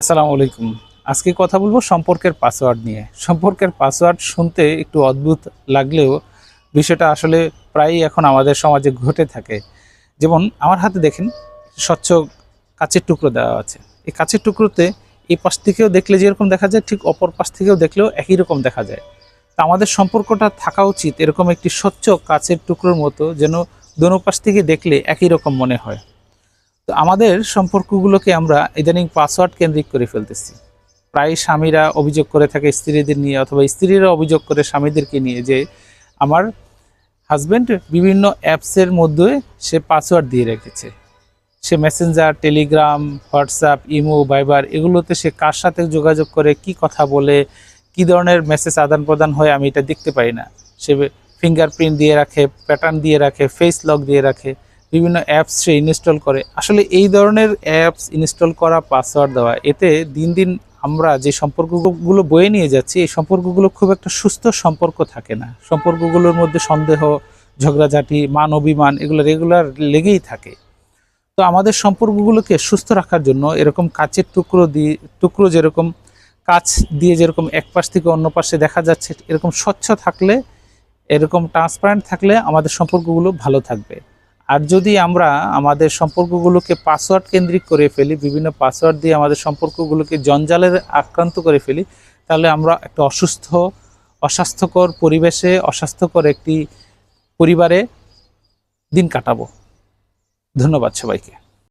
আসসালামু আলাইকুম। আজকে কথা বলবো সম্পর্কের পাসওয়ার্ড নিয়ে। সম্পর্কের পাসওয়ার্ড শুনতে একটু অদ্ভুত লাগলেও বিষয়টা আসলে প্রায়ই এখন আমাদের সমাজে ঘটে থাকে। যেমন আমার হাতে দেখেন স্বচ্ছ কাঁচের টুকরো দেওয়া আছে। এই কাঁচের টুকরোতে এই পাশ থেকেও দেখলে যেরকম দেখা যায় ঠিক অপর পাশ থেকেও দেখলেও একই রকম দেখা যায়। তা আমাদের সম্পর্কটা থাকা উচিত এরকম একটি স্বচ্ছ কাঁচের টুকরোর মতো, যেন দোনো পাশ থেকে দেখলে একই রকম মনে হয়। তো আমাদের সম্পর্কগুলোকে আমরা ইদানিং পাসওয়ার্ড কেন্দ্রিক করে ফেলতেছি। প্রায় স্বামীরা অভিযোগ করে থাকে স্ত্রীদের নিয়ে, অথবা স্ত্রীরা অভিযোগ করে স্বামীদেরকে নিয়ে যে আমার হাজব্যান্ড বিভিন্ন অ্যাপসের মধ্যে সে পাসওয়ার্ড দিয়ে রেখেছে। সে মেসেঞ্জার, টেলিগ্রাম, হোয়াটসঅ্যাপ, ইমো, ভাইবার এগুলোতে সে কার সাথে যোগাযোগ করে, কি কথা বলে, কি ধরনের মেসেজ আদান প্রদান হয় আমি এটা দেখতে পাই না। সে ফিঙ্গারপ্রিন্ট দিয়ে রাখে, প্যাটার্ন দিয়ে রাখে, ফেস লক দিয়ে রাখে, বিভিন্ন অ্যাপস সে ইনস্টল করে। আসলে এই ধরনের অ্যাপস ইনস্টল করা, পাসওয়ার্ড দেওয়া, এতে দিন দিন আমরা যে সম্পর্কগুলো বয়ে নিয়ে যাচ্ছি, এই সম্পর্কগুলো খুব একটা সুস্থ সম্পর্ক থাকে না। সম্পর্কগুলোর মধ্যে সন্দেহ, ঝগড়াঝাঁটি, মান অভিমান এগুলো রেগুলার লেগেই থাকে। তো আমাদের সম্পর্কগুলোকে সুস্থ রাখার জন্য এরকম কাচের টুকরো যেরকম কাচ দিয়ে যেরকম এক পাশ থেকে অন্য পাশে দেখা যাচ্ছে, এরকম স্বচ্ছ থাকলে, এরকম ট্রান্সপারেন্ট থাকলে আমাদের সম্পর্কগুলো ভালো থাকবে। আর যদি আমরা আমাদের সম্পর্কগুলোকে পাসওয়ার্ড কেন্দ্রিক করে ফেলি, বিভিন্ন পাসওয়ার্ড দিয়ে আমাদের সম্পর্কগুলোকে জঞ্জালের আক্রান্ত করে ফেলি, তাহলে আমরা একটা অস্বাস্থ্যকর পরিবেশে, অস্বাস্থ্যকর একটি পরিবারে দিন কাটাবো। ধন্যবাদ সবাইকে।